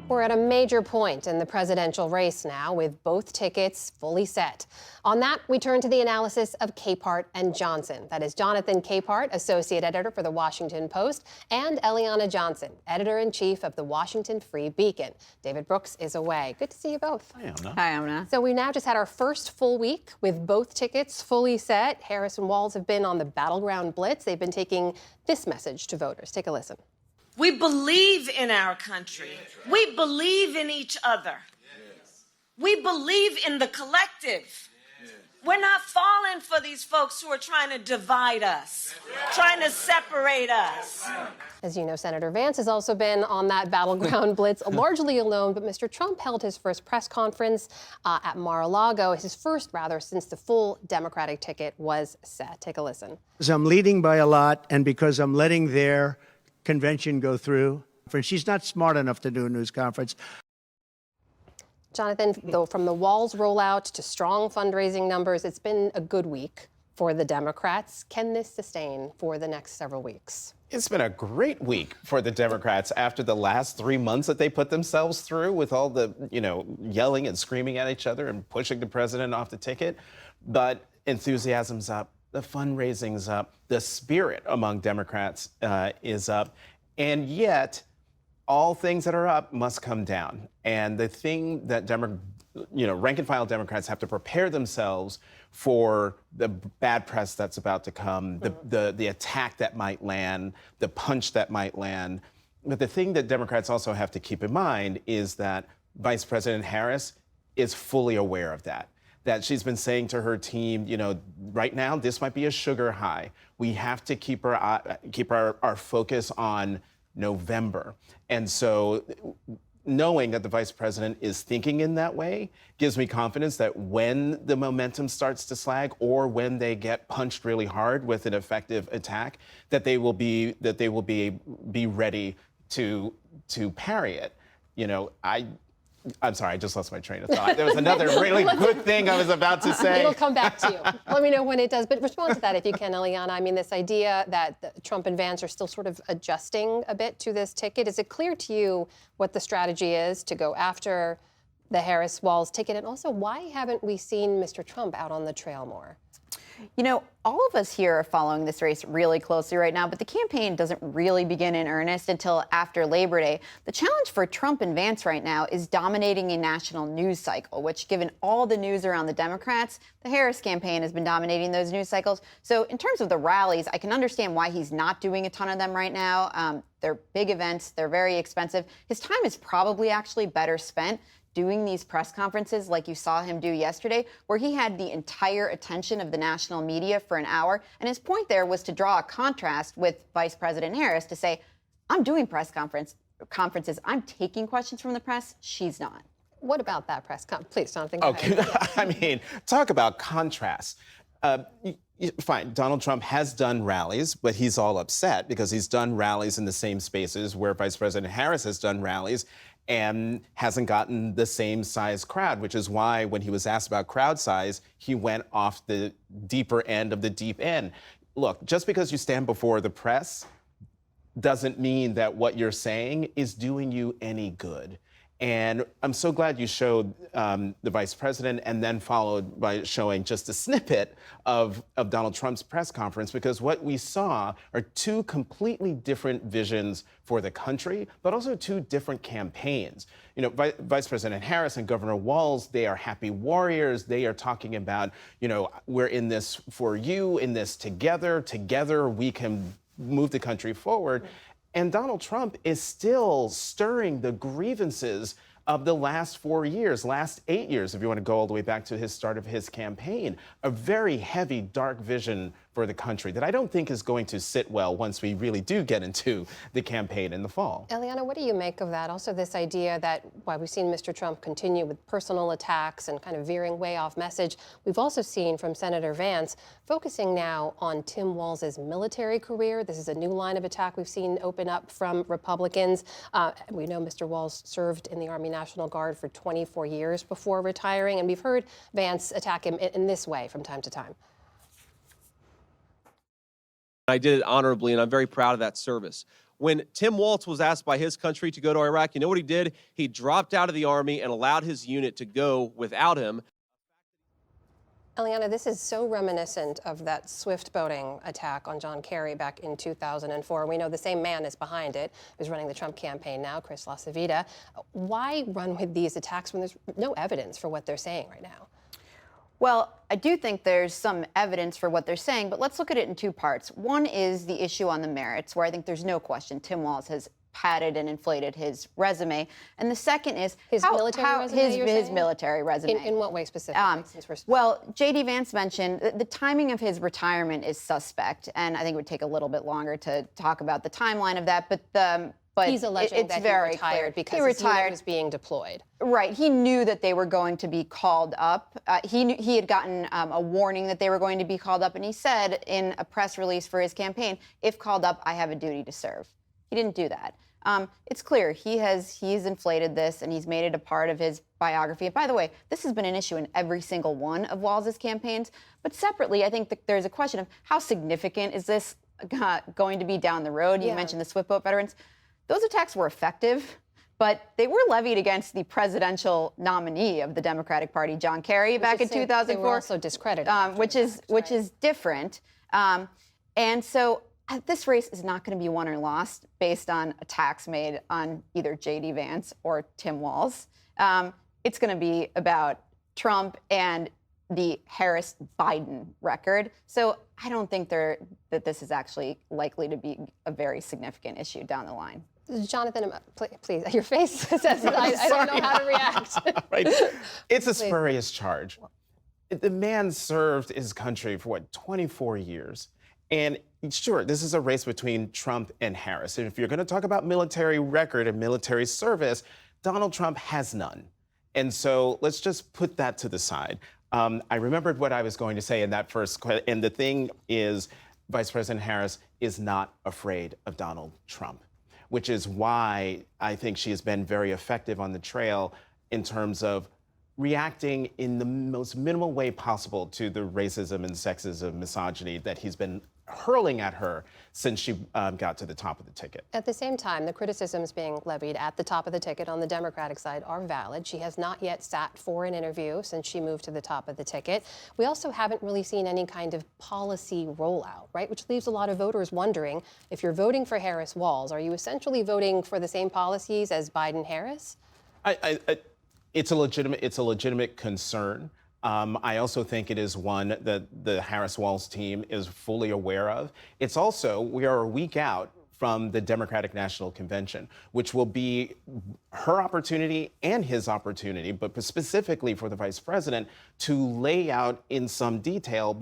We're at a major point in the presidential race now, with both tickets fully set. On that, we turn to the analysis of Capehart and Johnson. That is Jonathan Capehart, associate editor for The Washington Post, and Eliana Johnson, editor-in-chief of the Washington Free Beacon. David Brooks is away. Good to see you both. Hi, Amna. Hi, Amna. So we now just had our first full week with both tickets fully set. Harris and Walz have been on the battleground blitz. They've been taking this message to voters. Take a listen. We believe in our country. We believe in each other. We believe in the collective. We're not falling for these folks who are trying to divide us, trying to separate us. As you know, Senator Vance has also been on that battleground blitz, largely alone, but Mr. Trump held his first press conference at Mar-a-Lago, his first, rather, since the full Democratic ticket was set. Take a listen. Because I'm leading by a lot, and because I'm letting their convention go through. She's not smart enough to do a news conference. Jonathan, though, from the Walz rollout to strong fundraising numbers, it's been a good week for the Democrats. Can this sustain for the next several weeks? It's been a great week for the Democrats after the last 3 months that they put themselves through with all the, yelling and screaming at each other and pushing the president off the ticket. But enthusiasm's up. The fundraising's up, the spirit among Democrats is up, and yet all things that are up must come down. And the thing that rank and file Democrats have to prepare themselves for the bad press that's about to come, the attack that might land, the punch that might land. But the thing that Democrats also have to keep in mind is that Vice President Harris is fully aware of that she's been saying to her team, right now, this might be a sugar high. We have to keep our focus on November. And so knowing that the vice president is thinking in that way gives me confidence that when the momentum starts to slag or when they get punched really hard with an effective attack, that they will be ready to parry it. I'm sorry, I just lost my train of thought. There was another really good thing I was about to say. It'll come back to you. Let me know when it does. But respond to that if you can, Eliana. I mean, this idea that Trump and Vance are still sort of adjusting a bit to this ticket. Is it clear to you what the strategy is to go after the Harris-Walz ticket? And also, why haven't we seen Mr. Trump out on the trail more? All of us here are following this race really closely right now, but the campaign doesn't really begin in earnest until after Labor Day. The challenge for Trump and Vance right now is dominating a national news cycle, which, given all the news around the Democrats, the Harris campaign has been dominating those news cycles. So in terms of the rallies, I can understand why he's not doing a ton of them right now. They're big events. They're very expensive. His time is probably actually better spent doing these press conferences like you saw him do yesterday, where he had the entire attention of the national media for an hour. And his point there was to draw a contrast with Vice President Harris to say, I'm doing press conferences. I'm taking questions from the press. She's not. What about that press conference? Please, Jonathan, go ahead. I mean, talk about contrast. Fine, Donald Trump has done rallies, but he's all upset because he's done rallies in the same spaces where Vice President Harris has done rallies and hasn't gotten the same size crowd, which is why when he was asked about crowd size, he went off the deeper end of the deep end. Look, just because you stand before the press doesn't mean that what you're saying is doing you any good. And I'm so glad you showed the vice president and then followed by showing just a snippet of Donald Trump's press conference, because what we saw are two completely different visions for the country, but also two different campaigns. Vice President Harris and Governor Walz, they are happy warriors. They are talking about, we're in this for you, in this together. Together we can move the country forward. And Donald Trump is still stirring the grievances of the last 4 years, last 8 years, if you want to go all the way back to his start of his campaign. A very heavy, dark vision for the country that I don't think is going to sit well once we really do get into the campaign in the fall. Eliana, what do you make of that? Also, this idea that while we've seen Mr. Trump continue with personal attacks and kind of veering way off message, we've also seen from Senator Vance focusing now on Tim Walz's military career. This is a new line of attack we've seen open up from Republicans. We know Mr. Walz served in the Army National Guard for 24 years before retiring, and we've heard Vance attack him in this way from time to time. I did it honorably, and I'm very proud of that service. When Tim Walz was asked by his country to go to Iraq, you know what he did? He dropped out of the Army and allowed his unit to go without him. Eliana, this is so reminiscent of that Swift boating attack on John Kerry back in 2004. We know the same man is behind it, who's running the Trump campaign now, Chris LaCivita. Why run with these attacks when there's no evidence for what they're saying right now? Well, I do think there's some evidence for what they're saying, but let's look at it in two parts. One is the issue on the merits, where I think there's no question Tim Walz has padded and inflated his resume. And the second is his military resume. His military resume. In what way specifically? Well, J.D. Vance mentioned the timing of his retirement is suspect, and I think it would take a little bit longer to talk about the timeline of that. But he's alleging that he retired because his unit was being deployed. Right. He knew that they were going to be called up. He had gotten a warning that they were going to be called up, and he said in a press release for his campaign, "If called up, I have a duty to serve." He didn't do that. It's clear he's inflated this, and he's made it a part of his biography. And by the way, this has been an issue in every single one of Walz's campaigns. But separately, I think that there's a question of how significant is this going to be down the road? You mentioned the Swift boat veterans. Those attacks were effective, but they were levied against the presidential nominee of the Democratic Party, John Kerry, back in 2004. They were also discredited. Which is different. And so this race is not going to be won or lost based on attacks made on either J.D. Vance or Tim Walz. It's going to be about Trump and the Harris-Biden record. So I don't think that this is actually likely to be a very significant issue down the line. Jonathan, please, your face says I don't know how to react. Right. It's a spurious charge. The man served his country for, 24 years? And sure, this is a race between Trump and Harris. And if you're going to talk about military record and military service, Donald Trump has none. And so let's just put that to the side. I remembered what I was going to say in that first question. And the thing is, Vice President Harris is not afraid of Donald Trump, which is why I think she has been very effective on the trail in terms of reacting in the most minimal way possible to the racism and sexism, misogyny that he's been hurling at her since she got to the top of the ticket. At the same time, the criticisms being levied at the top of the ticket on the Democratic side are valid. She has not yet sat for an interview since she moved to the top of the ticket. We also haven't really seen any kind of policy rollout, right? Which leaves a lot of voters wondering, if you're voting for Harris-Walz, are you essentially voting for the same policies as Biden-Harris? It's a legitimate concern. I also think it is one that the Harris-Walz team is fully aware of. It's also, we are a week out from the Democratic National Convention, which will be her opportunity and his opportunity, but specifically for the vice president, to lay out in some detail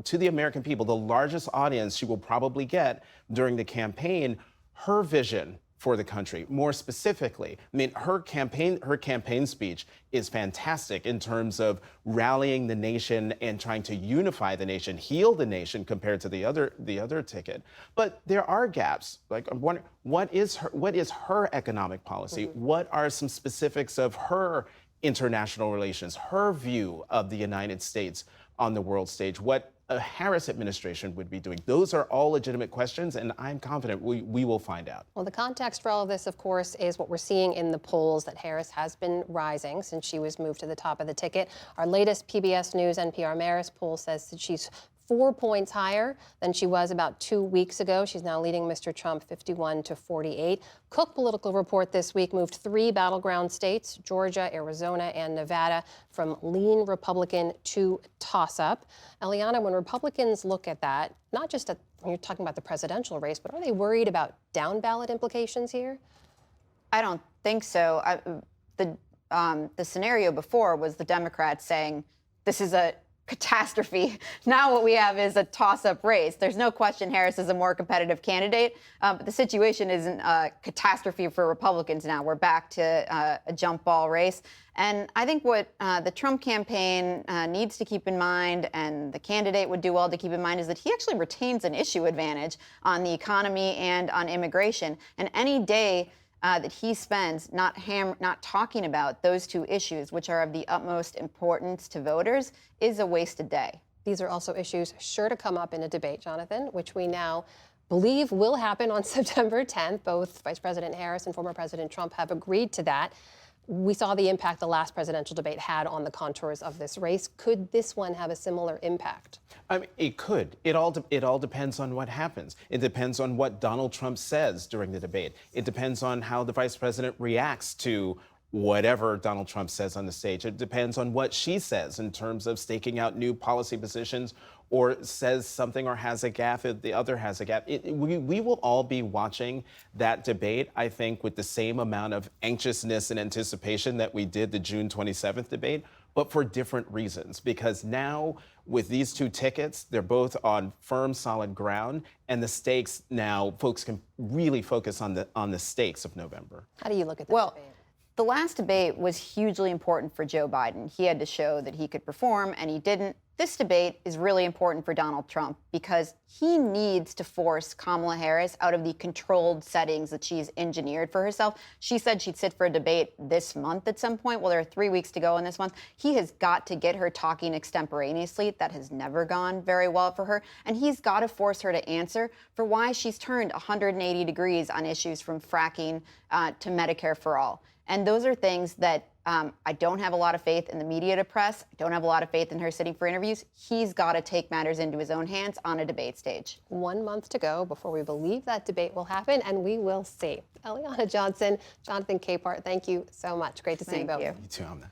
to the American people, the largest audience she will probably get during the campaign, her vision for the country. More specifically, I mean, her campaign speech is fantastic in terms of rallying the nation and trying to unify the nation, heal the nation compared to the other ticket. But there are gaps. Like, I'm wondering, what is her economic policy? Mm-hmm. What are some specifics of her international relations, her view of the United States on the world stage? What a Harris administration would be doing? Those are all legitimate questions, and I'm confident we will find out. Well, the context for all of this, of course, is what we're seeing in the polls, that Harris has been rising since she was moved to the top of the ticket. Our latest PBS News NPR Marist poll says that she's 4 points higher than she was about 2 weeks ago. She's now leading Mr. Trump 51-48. Cook Political Report this week moved 3 battleground states, Georgia, Arizona, and Nevada, from lean Republican to toss-up. Eliana, when Republicans look at that, not just when you're talking about the presidential race, but are they worried about down-ballot implications here? I don't think so. The scenario before was the Democrats saying this is a catastrophe. Now what we have is a toss-up race. There's no question Harris is a more competitive candidate, but the situation isn't a catastrophe for Republicans now. We're back to a jump ball race. And I think what the Trump campaign needs to keep in mind, and the candidate would do well to keep in mind, is that he actually retains an issue advantage on the economy and on immigration. And any day that he spends not talking about those two issues, which are of the utmost importance to voters, is a wasted day. These are also issues sure to come up in a debate, Jonathan, which we now believe will happen on September 10th. Both Vice President Harris and former President Trump have agreed to that. We saw the impact the last presidential debate had on the contours of this race. Could this one have a similar impact? I mean, it could. It all depends on what happens. It depends on what Donald Trump says during the debate. It depends on how the vice president reacts to whatever Donald Trump says on the stage. It depends on what she says in terms of staking out new policy positions, or says something or has a gaffe if the other has a gaffe. We will all be watching that debate, I think, with the same amount of anxiousness and anticipation that we did the June 27th debate, but for different reasons. Because now, with these two tickets, they're both on firm, solid ground, and the stakes now, folks can really focus on the stakes of November. How do you look at that Well, debate? the last debate was hugely important for Joe Biden. He had to show that he could perform, and he didn't. This debate is really important for Donald Trump because he needs to force Kamala Harris out of the controlled settings that she's engineered for herself. She said she'd sit for a debate this month at some point. Well, there are 3 weeks to go in this month. He has got to get her talking extemporaneously. That has never gone very well for her. And he's got to force her to answer for why she's turned 180 degrees on issues from fracking to Medicare for all. And those are things that I don't have a lot of faith in the media to press. I don't have a lot of faith in her sitting for interviews. He's got to take matters into his own hands on a debate stage. 1 month to go before we believe that debate will happen, and we will see. Eliana Johnson, Jonathan Capehart, thank you so much. Great to see you both. Thank you. You too, Amna.